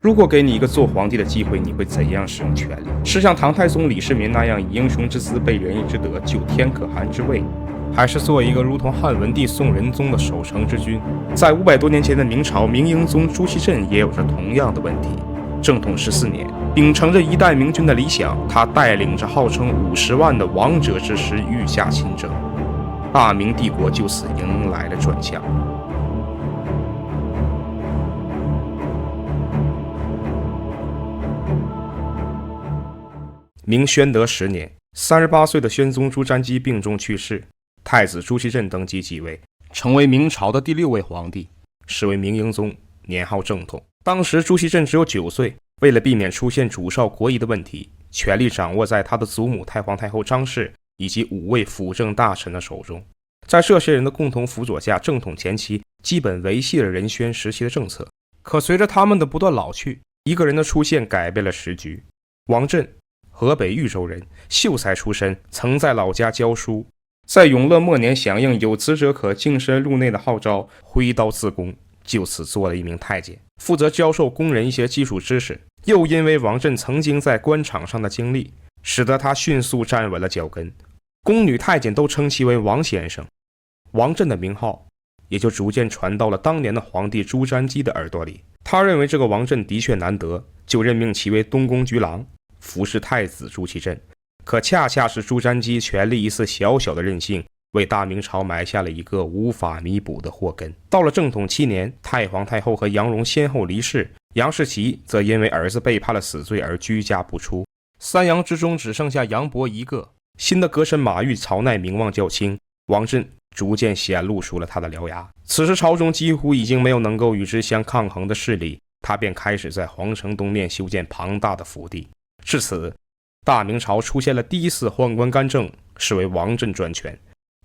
如果给你一个做皇帝的机会，你会怎样使用权力？是像唐太宗李世民那样以英雄之姿背仁义之德救天可汗之位，还是做一个如同汉文帝宋仁宗的守成之君？在500多年前的明朝，明英宗朱祁镇也有着同样的问题。正统14年，秉承着一代明君的理想，他带领着号称50万的王者之师御驾亲征，大明帝国就此迎来了转向。明宣德10年，38岁的宣宗朱瞻基病重去世，太子朱祁镇登基继位，成为明朝的第6位皇帝，是为明英宗，年号正统。当时朱祁镇只有9岁，为了避免出现主少国疑的问题，权力掌握在他的祖母太皇太后张氏以及5位辅政大臣的手中。在这些人的共同辅佐下，正统前期基本维系了仁宣时期的政策。可随着他们的不断老去，一个人的出现改变了时局。王振，河北豫州人，秀才出身，曾在老家教书，在永乐末年响应有职者可净身入内的号召，挥刀自宫，就此做了一名太监，负责教授工人一些基础知识。又因为王振曾经在官场上的经历，使得他迅速站稳了脚跟，宫女太监都称其为王先生。王振的名号也就逐渐传到了当年的皇帝朱瞻基的耳朵里。他认为这个王振的确难得，就任命其为东宫居郎，服侍太子朱祁镇。可恰恰是朱瞻基权力一次小小的任性，为大明朝埋下了一个无法弥补的祸根。到了正统7年，太皇太后和杨荣先后离世，杨士奇则因为儿子被判了死罪而居家不出。3杨之中只剩下杨伯一个。新的阁臣马昱曹鼐名望较轻，王振逐渐显露出了他的獠牙。此时朝中几乎已经没有能够与之相抗衡的势力，他便开始在皇城东面修建庞大的府邸。至此，大明朝出现了第一次宦官干政，是为王振专权。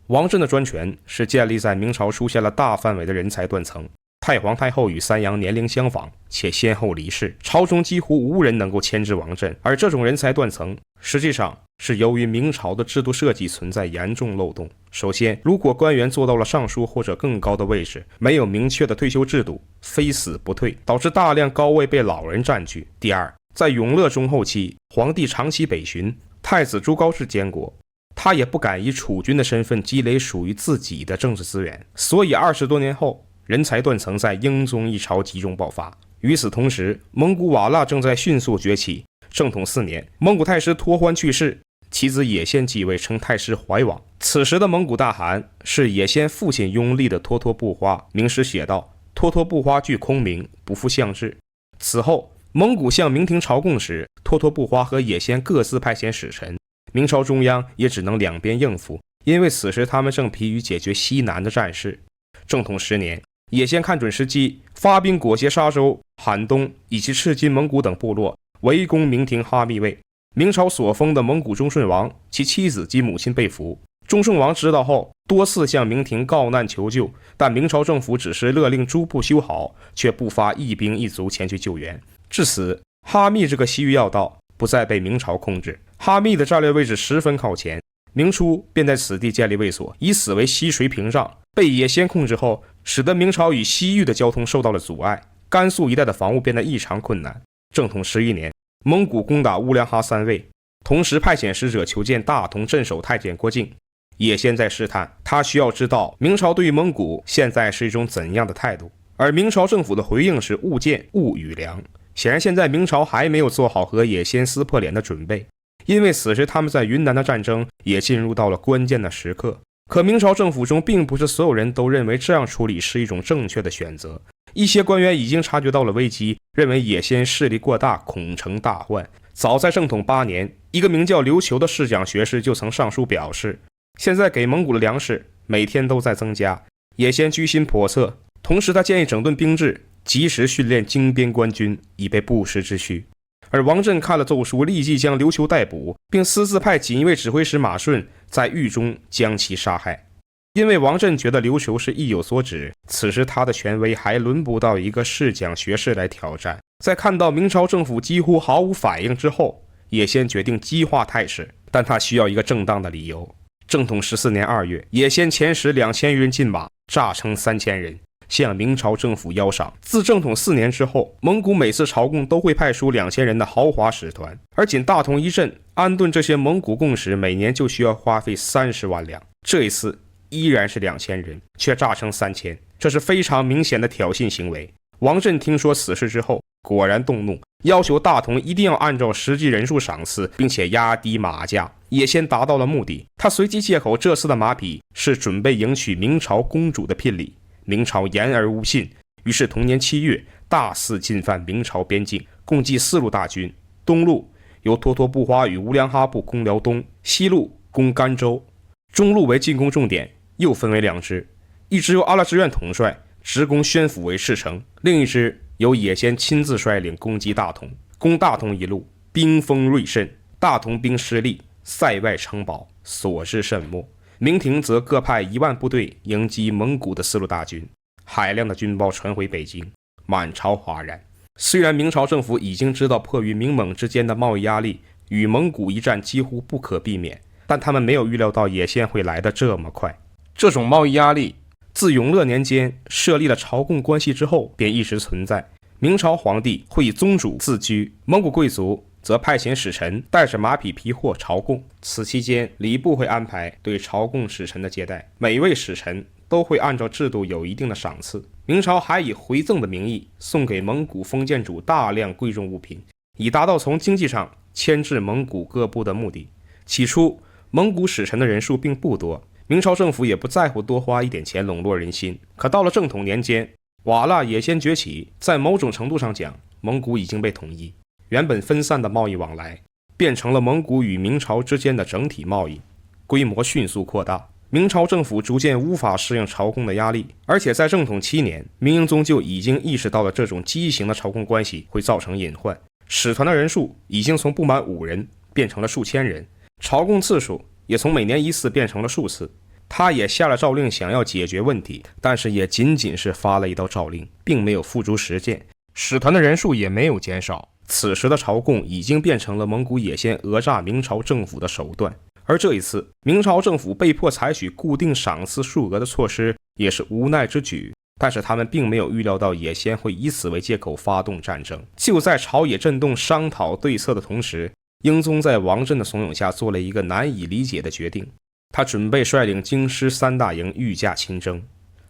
王振的专权是建立在明朝出现了大范围的人才断层。太皇太后与3杨年龄相仿，且先后离世，朝中几乎无人能够牵制王振。而这种人才断层实际上是由于明朝的制度设计存在严重漏洞。首先，如果官员做到了尚书或者更高的位置，没有明确的退休制度，非死不退，导致大量高位被老人占据。第二，在永乐中后期，皇帝长期北巡，太子朱高炽监国，他也不敢以储君的身份积累属于自己的政治资源，所以20多年后，人才断层在英宗一朝集中爆发。与此同时，蒙古瓦剌正在迅速崛起。正统4年，蒙古太师托欢去世，其子也先继位，称太师怀王。此时的蒙古大汗是也先父亲拥立的脱脱不花。明史写道：脱脱不花具空名，不负相制。此后，蒙古向明廷朝贡时，脱脱不花和也先各自派遣使臣，明朝中央也只能两边应付，因为此时他们正疲于解决西南的战事。正统10年，也先看准时机，发兵裹挟沙州、罕东以及赤金蒙古等部落，围攻明廷哈密卫。明朝所封的蒙古忠顺王，其妻子及母亲被俘。忠顺王知道后，多次向明廷告难求救，但明朝政府只是勒令诸部修好，却不发一兵一卒前去救援。至此，哈密这个西域要道不再被明朝控制。哈密的战略位置十分靠前，明初便在此地建立卫所，以此为西水屏障。被也先控制后，使得明朝与西域的交通受到了阻碍，甘肃一带的防务变得异常困难。正统11年，蒙古攻打乌梁哈3卫，同时派遣使者求见大同镇守太监郭敬。也先在试探，他需要知道明朝对于蒙古现在是一种怎样的态度。而明朝政府的回应是勿见勿与粮。显然现在明朝还没有做好和也先撕破脸的准备，因为此时他们在云南的战争也进入到了关键的时刻。可明朝政府中并不是所有人都认为这样处理是一种正确的选择，一些官员已经察觉到了危机，认为也先势力过大，恐成大患。早在正统8年，一个名叫刘球的侍讲学士就曾上书表示，现在给蒙古的粮食每天都在增加，也先居心叵测。同时他建议整顿兵制，及时训练精编官军，以备不时之需。而王振看了奏书，立即将刘球逮捕，并私自派锦衣卫指挥使马顺在狱中将其杀害。因为王振觉得刘球是意有所指，此时他的权威还轮不到一个侍讲学士来挑战。在看到明朝政府几乎毫无反应之后，也先决定激化态势，但他需要一个正当的理由。正统14年2月，也先遣使2000余人进马，诈称3000人，向明朝政府邀赏。自正统4年之后，蒙古每次朝贡都会派出2000人的豪华使团，而仅大同一镇安顿这些蒙古贡使，每年就需要花费30万两。这一次依然是2000人，却炸成3000，这是非常明显的挑衅行为。王振听说此事之后，果然动怒，要求大同一定要按照实际人数赏赐，并且压低马价。也先达到了目的。他随即借口这次的马匹是准备迎娶明朝公主的聘礼。明朝言而无信，于是同年7月大肆进犯明朝边境，共计4路大军。东路由脱脱布花与乌良哈部攻辽东，西路攻甘州，中路为进攻重点，又分为2支，一支由阿拉之愿统帅，直攻宣府为赤城；另一支由野先亲自率领攻击大同。攻大同一路兵锋锐甚，大同兵失利，塞外城堡，所至甚没。明廷则各派1万部队迎击蒙古的4路大军，海量的军报传回北京，满朝哗然。虽然明朝政府已经知道迫于明蒙之间的贸易压力，与蒙古一战几乎不可避免，但他们没有预料到野先会来得这么快。这种贸易压力自永乐年间设立了朝贡关系之后便一直存在。明朝皇帝会以宗主自居，蒙古贵族则派遣使臣带着马匹皮货朝贡。此期间，礼部会安排对朝贡使臣的接待，每位使臣都会按照制度有一定的赏赐。明朝还以回赠的名义送给蒙古封建主大量贵重物品，以达到从经济上牵制蒙古各部的目的。起初，蒙古使臣的人数并不多，明朝政府也不在乎多花一点钱笼络人心。可到了正统年间，瓦剌也先崛起，在某种程度上讲，蒙古已经被统一，原本分散的贸易往来变成了蒙古与明朝之间的整体贸易，规模迅速扩大。明朝政府逐渐无法适应朝贡的压力，而且在正统7年，明英宗就已经意识到了这种畸形的朝贡关系会造成隐患，使团的人数已经从不满5人变成了数千人，朝贡次数也从每年1次变成了数次。他也下了诏令，想要解决问题，但是也仅仅是发了一道诏令，并没有付诸实践，使团的人数也没有减少。此时的朝贡已经变成了蒙古野先讹诈明朝政府的手段，而这一次明朝政府被迫采取固定赏赐数额的措施，也是无奈之举。但是他们并没有预料到野先会以此为借口发动战争。就在朝野震动商讨对策的同时，英宗在王振的怂恿下做了一个难以理解的决定，他准备率领京师3大营御驾亲征。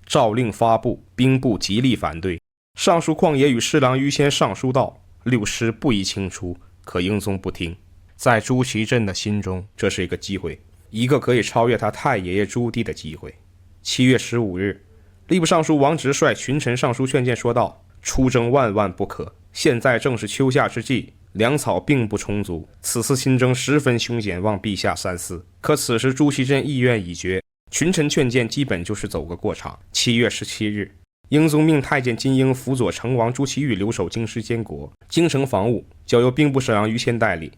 诏令发布，兵部极力反对，尚书旷野与侍郎于先上书道，6师不宜轻出，可英宗不听。在朱祁镇的心中，这是一个机会，一个可以超越他太爷爷朱棣的机会。7月15日，吏部尚书王直率群臣上书劝谏说道：出征万万不可，现在正是秋夏之际，粮草并不充足，此次亲征十分凶险，望陛下三思。可此时朱祁镇意愿已决，群臣劝谏基本就是走个过场。7月17日，英宗命太监金英辅佐成王朱祁钰留守京师监国，京城防务交由兵部侍郎于谦代理，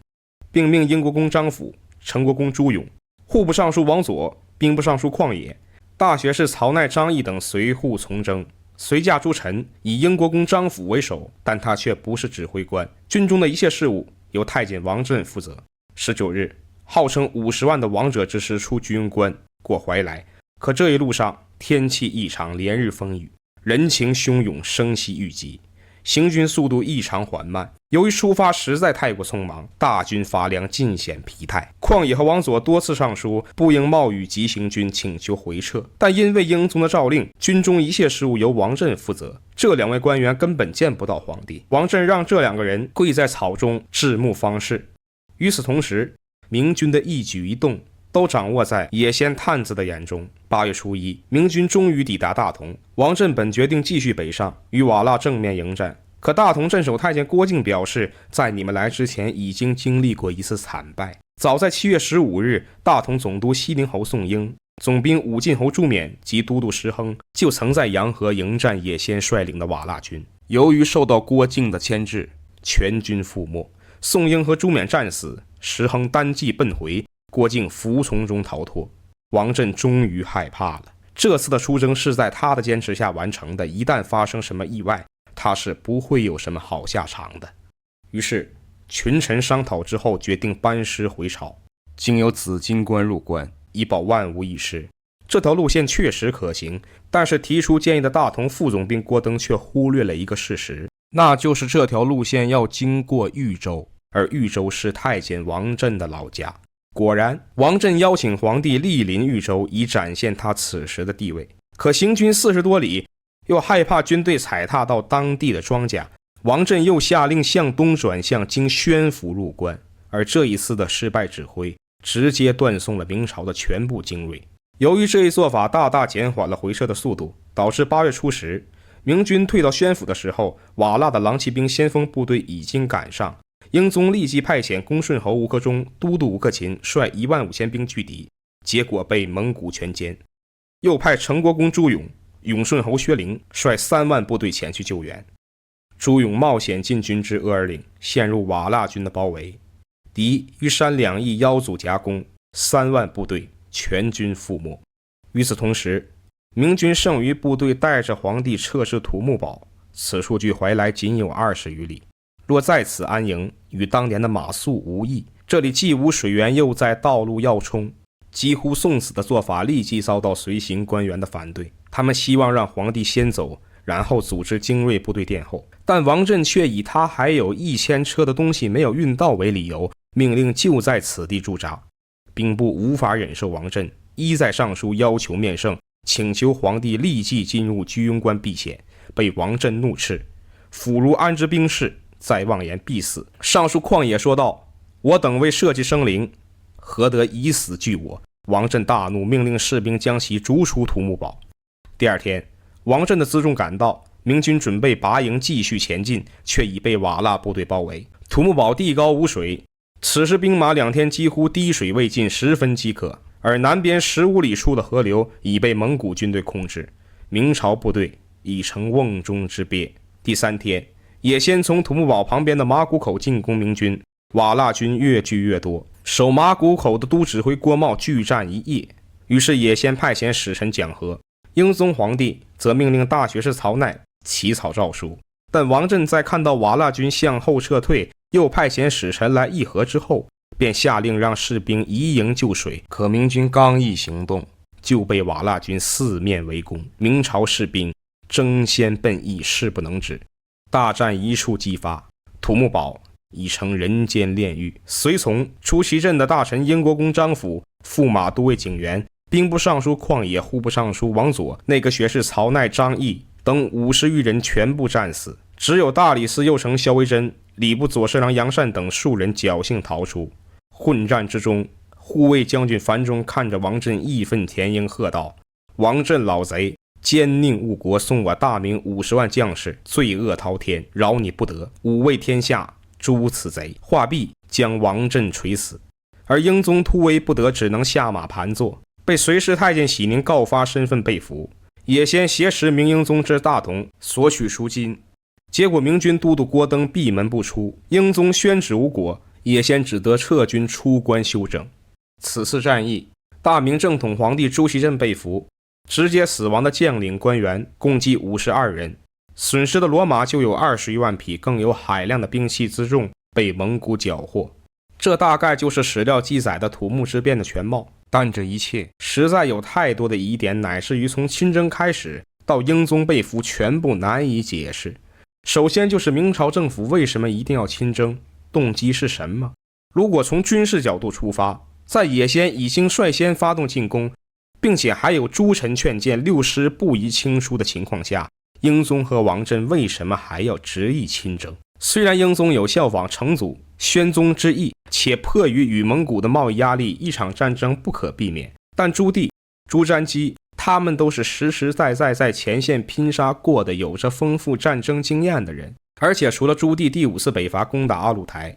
并命英国公张辅、成国公朱勇、户部尚书王佐、兵部尚书旷野、大学士曹鼐、张毅等随扈从征。随驾诸臣以英国公张辅为首，但他却不是指挥官，军中的一切事务由太监王振负责。19日，号称50万的王者之师出军关过怀来，可这一路上天气异常，连日风雨，人情汹涌，声息欲急，行军速度异常缓慢。由于出发实在太过匆忙，大军乏粮，尽显疲态。旷野和王佐多次上书，不应冒雨急行军，请求回撤。但因为英宗的诏令，军中一切事务由王振负责，这2位官员根本见不到皇帝。王振让这2个人跪在草中致目方士。与此同时，明军的一举一动都掌握在野先探子的眼中。8月初1，明军终于抵达大同。王振本决定继续北上，与瓦剌正面迎战。可大同镇守太监郭靖表示，在你们来之前已经经历过一次惨败。早在7月15日，大同总督西宁侯宋英、总兵武进侯朱冕及都督石亨就曾在洋河迎战野先率领的瓦剌军。由于受到郭靖的牵制，全军覆没，宋英和朱冕战死，石亨单骑奔回，郭靖服从中逃脱。王振终于害怕了，这次的出征是在他的坚持下完成的，一旦发生什么意外，他是不会有什么好下场的。于是群臣商讨之后，决定班师回朝，经由紫金关入关，以保万无一失。这条路线确实可行，但是提出建议的大同副总兵郭登却忽略了一个事实，那就是这条路线要经过豫州，而豫州是太监王振的老家。果然，王振邀请皇帝莅临豫州，以展现他此时的地位。可行军40多里，又害怕军队踩踏到当地的庄稼，王振又下令向东转向，经宣府入关。而这一次的失败指挥，直接断送了明朝的全部精锐。由于这一做法大大减缓了回撤的速度，导致8月初时，明军退到宣府的时候，瓦剌的狼骑兵先锋部队已经赶上。英宗立即派遣恭顺侯吴克忠、都督吴克勤率15000兵拒敌，结果被蒙古全歼。又派成国公朱勇、永顺侯薛凌率3万部队前去救援。朱勇冒险进军至鄂尔岭，陷入瓦剌军的包围，敌于山两翼腰阻夹攻，3万部队全军覆没。与此同时，明军剩余部队带着皇帝撤至土木堡，此处距怀来仅有20余里。若在此安营，与当年的马谡无异。这里既无水源，又在道路要冲，几乎送死的做法立即遭到随行官员的反对。他们希望让皇帝先走，然后组织精锐部队殿后。但王振却以他还有1000车的东西没有运到为理由，命令就在此地驻扎。兵部无法忍受王振，一再上书要求面圣，请求皇帝立即进入居庸关避险，被王振怒斥：辅如安之兵士，再妄言必死。上书旷野说道：我等为社稷生灵，何得以死惧我？王振大怒，命令士兵将其逐出土木堡。第二天，王振的辎重赶到，明军准备拔营继续前进，却已被瓦剌部队包围。土木堡地高无水，此时兵马2天几乎滴水未进，十分饥渴。而南边15里处的河流已被蒙古军队控制，明朝部队已成瓮中之鳖。第3天，也先从土木堡旁边的马谷口进攻明军，瓦剌军越聚越多，守马谷口的都指挥郭茂拒战1夜。于是也先派遣使臣讲和，英宗皇帝则命令大学士曹鼐起草诏书。但王振在看到瓦剌军向后撤退，又派遣使臣来议和之后，便下令让士兵移营就水。可明军刚一行动，就被瓦剌军四面围攻，明朝士兵争先奔逸，势不能止。大战一触即发，土木堡已成人间炼狱。随从出其阵的大臣英国公张辅、驸马都尉景元、兵部尚书旷野、户部尚书王佐、内阁学士曹鼐、张毅等50余人全部战死，只有大理寺右丞萧维真、礼部左侍郎杨善等数人侥幸逃出。混战之中，护卫将军樊中看着王振义愤填膺，喝道：王振老贼，奸佞误国，送我大明50万将士，罪恶滔天，饶你不得，吾为天下诛此贼。话毕，将王振锤死。而英宗突围不得，只能下马盘坐，被随侍太监喜宁告发身份被俘，也先挟持明英宗至大同索取赎金。结果明军都督郭登闭门不出，英宗宣旨无果，也先只得撤军出关休整。此次战役，大明正统皇帝朱祁镇被俘，直接死亡的将领官员共计52人，损失的骡马就有20余万匹，更有海量的兵器辎重被蒙古缴获。这大概就是史料记载的土木之变的全貌。但这一切实在有太多的疑点，乃至于从亲征开始到英宗被俘，全部难以解释。首先就是明朝政府为什么一定要亲征，动机是什么？如果从军事角度出发，在野先已经率先发动进攻，并且还有诸臣劝谏6师不宜轻出的情况下，英宗和王振为什么还要执意亲征？虽然英宗有效仿成祖、宣宗之意，且迫于与蒙古的贸易压力，一场战争不可避免，但朱棣、朱瞻基他们都是实实在在在前线拼杀过的，有着丰富战争经验的人。而且除了朱棣第5次北伐攻打阿鲁台，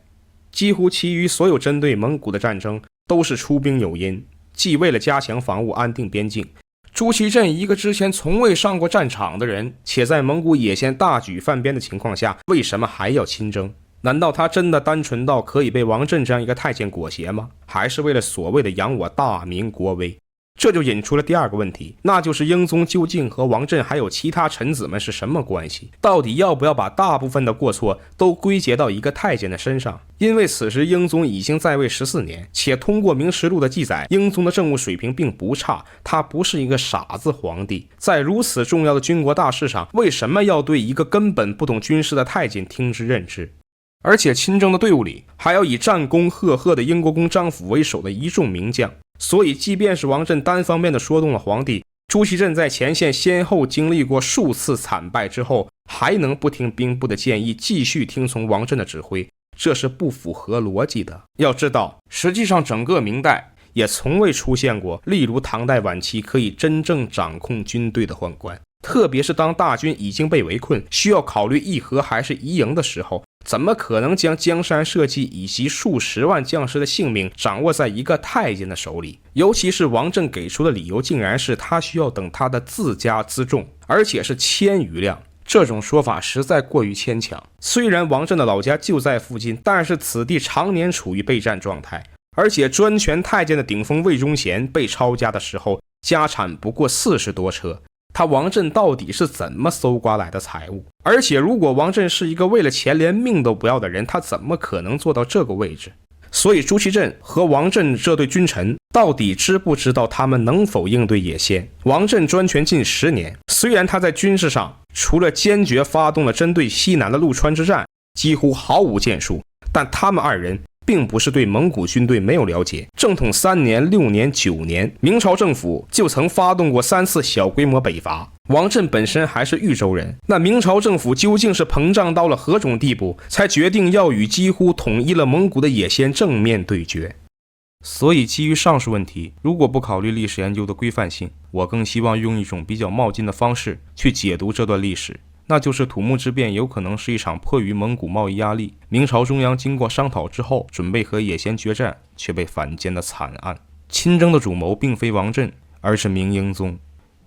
几乎其余所有针对蒙古的战争都是出兵有因，既为了加强防务、安定边境。朱祁镇一个之前从未上过战场的人，且在蒙古野先大举犯边的情况下，为什么还要亲征？难道他真的单纯到可以被王振这样一个太监裹挟吗？还是为了所谓的扬我大明国威？这就引出了第二个问题，那就是英宗究竟和王振还有其他臣子们是什么关系？到底要不要把大部分的过错都归结到一个太监的身上？因为此时英宗已经在位14年，且通过《明实录》的记载，英宗的政务水平并不差，他不是一个傻子皇帝。在如此重要的军国大事上，为什么要对一个根本不懂军事的太监听之任之？而且亲征的队伍里还要以战功赫赫的英国公张辅为首的一众名将，所以即便是王振单方面的说动了皇帝，朱祁镇在前线先后经历过数次惨败之后，还能不听兵部的建议继续听从王振的指挥，这是不符合逻辑的。要知道，实际上整个明代也从未出现过例如唐代晚期可以真正掌控军队的宦官，特别是当大军已经被围困，需要考虑议和还是移营的时候，怎么可能将江山社稷以及数十万将士的性命掌握在一个太监的手里？尤其是王振给出的理由竟然是他需要等他的自家辎重，而且是1000余辆，这种说法实在过于牵强。虽然王振的老家就在附近，但是此地常年处于备战状态，而且专权太监的顶峰魏忠贤被抄家的时候，家产不过40多车，他王振到底是怎么搜刮来的财物？而且如果王振是一个为了钱连命都不要的人，他怎么可能做到这个位置？所以朱祁镇和王振这对君臣到底知不知道他们能否应对野先？王振专权近10年，虽然他在军事上除了坚决发动了针对西南的陆川之战几乎毫无建树，但他们二人并不是对蒙古军队没有了解。正统3年、6年、9年，明朝政府就曾发动过3次小规模北伐。王振本身还是豫州人，那明朝政府究竟是膨胀到了何种地步，才决定要与几乎统一了蒙古的野先正面对决？所以基于上述问题，如果不考虑历史研究的规范性，我更希望用一种比较冒进的方式去解读这段历史，那就是土木之变有可能是一场迫于蒙古贸易压力，明朝中央经过商讨之后准备和野先决战，却被反间的惨案。亲征的主谋并非王振，而是明英宗。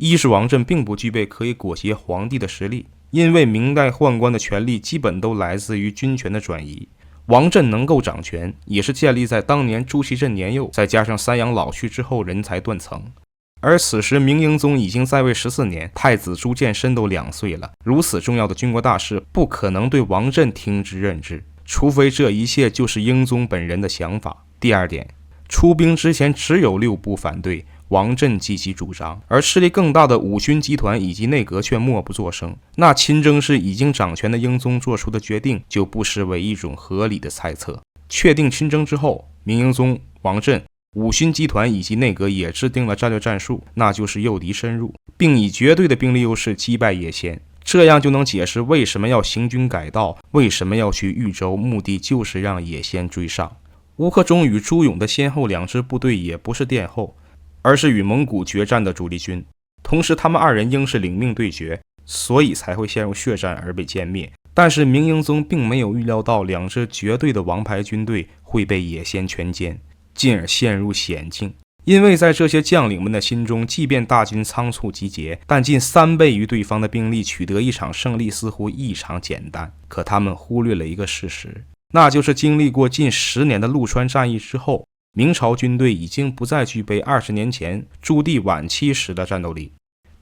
一是王振并不具备可以裹挟皇帝的实力，因为明代宦官的权力基本都来自于军权的转移，王振能够掌权也是建立在当年朱祁镇年幼，再加上三阳老去之后人才断层。而此时明英宗已经在位14年，太子朱见深都2岁了，如此重要的军国大事不可能对王振听之任之，除非这一切就是英宗本人的想法。第二点，出兵之前只有6部反对，王振积极主张，而势力更大的五勋集团以及内阁却默不作声。那亲征是已经掌权的英宗做出的决定，就不失为一种合理的猜测。确定亲征之后，明英宗、王振、五勋集团以及内阁也制定了战略战术，那就是诱敌深入，并以绝对的兵力优势击败野先。这样就能解释为什么要行军改道，为什么要去豫州，目的就是让野先追上。吴克忠与朱勇的先后2支部队也不是殿后，而是与蒙古决战的主力军，同时他们2人应是领命对决，所以才会陷入血战而被歼灭。但是明英宗并没有预料到2支绝对的王牌军队会被野先全歼，进而陷入险境。因为在这些将领们的心中，即便大军仓促集结，但近3倍于对方的兵力取得一场胜利似乎异常简单。可他们忽略了一个事实，那就是经历过近10年的陆川战役之后，明朝军队已经不再具备20年前朱棣晚期时的战斗力。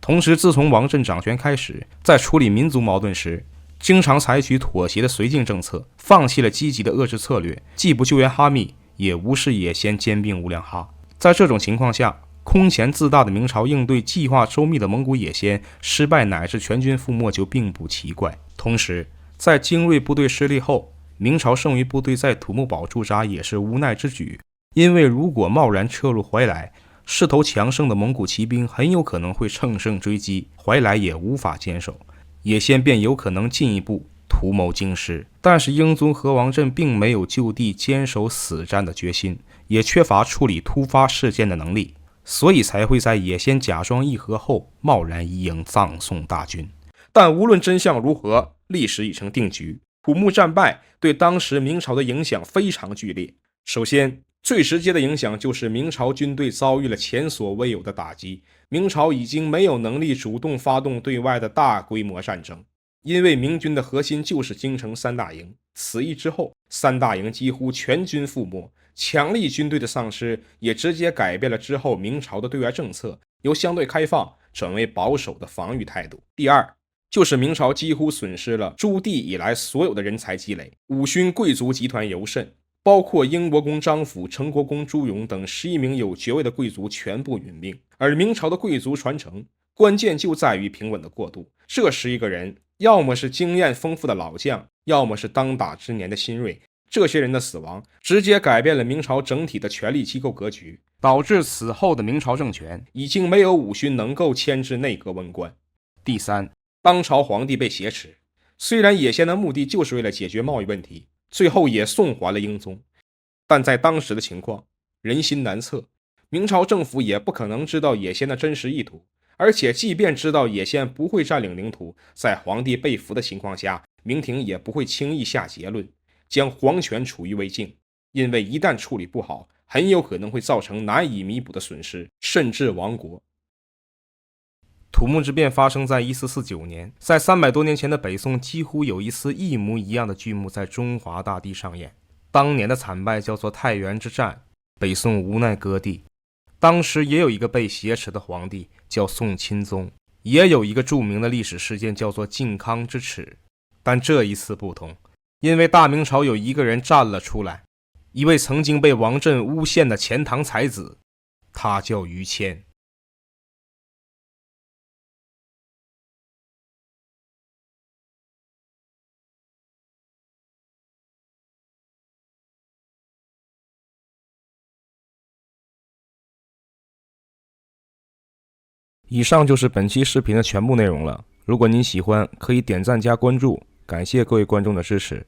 同时自从王振掌权开始，在处理民族矛盾时经常采取妥协的绥靖政策，放弃了积极的遏制策略，既不救援哈密，也无视野先兼并乌良哈。在这种情况下，空前自大的明朝应对计划周密的蒙古野先失败乃至全军覆没就并不奇怪。同时在精锐部队失利后，明朝剩余部队在土木堡驻扎也是无奈之举，因为如果贸然撤入怀来，势头强盛的蒙古骑兵很有可能会乘胜追击，怀来也无法坚守，野先便有可能进一步图谋京师。但是英宗和王振并没有就地坚守死战的决心，也缺乏处理突发事件的能力，所以才会在野先假装议和后贸然移营葬送大军。但无论真相如何，历史已成定局。土木战败对当时明朝的影响非常剧烈。首先，最直接的影响就是明朝军队遭遇了前所未有的打击，明朝已经没有能力主动发动对外的大规模战争，因为明军的核心就是京城3大营。此役之后，3大营几乎全军覆没，强力军队的丧失也直接改变了之后明朝的对外政策，由相对开放转为保守的防御态度。第二，就是明朝几乎损失了朱棣以来所有的人才积累，武勋贵族集团尤甚，包括英国公张辅、成国公朱勇等11名有爵位的贵族全部殒命。而明朝的贵族传承，关键就在于平稳的过渡。这11个人，要么是经验丰富的老将，要么是当打之年的新锐。这些人的死亡直接改变了明朝整体的权力机构格局，导致此后的明朝政权已经没有武勋能够牵制内阁文官。第三，当朝皇帝被挟持，虽然野先的目的就是为了解决贸易问题，最后也送还了英宗，但在当时的情况，人心难测，明朝政府也不可能知道野先的真实意图，而且即便知道野先不会占领领土，在皇帝被俘的情况下，明廷也不会轻易下结论，将皇权处于未尽，因为一旦处理不好，很有可能会造成难以弥补的损失，甚至亡国。土木之变发生在1449年，在300多年前的北宋，几乎有一次一模一样的剧目在中华大地上演。当年的惨败叫做太原之战，北宋无奈割地。当时也有一个被挟持的皇帝叫宋钦宗，也有一个著名的历史事件叫做靖康之耻。但这一次不同，因为大明朝有一个人站了出来，一位曾经被王振诬陷的钱塘才子，他叫于谦。以上就是本期视频的全部内容了。如果您喜欢，可以点赞加关注，感谢各位观众的支持。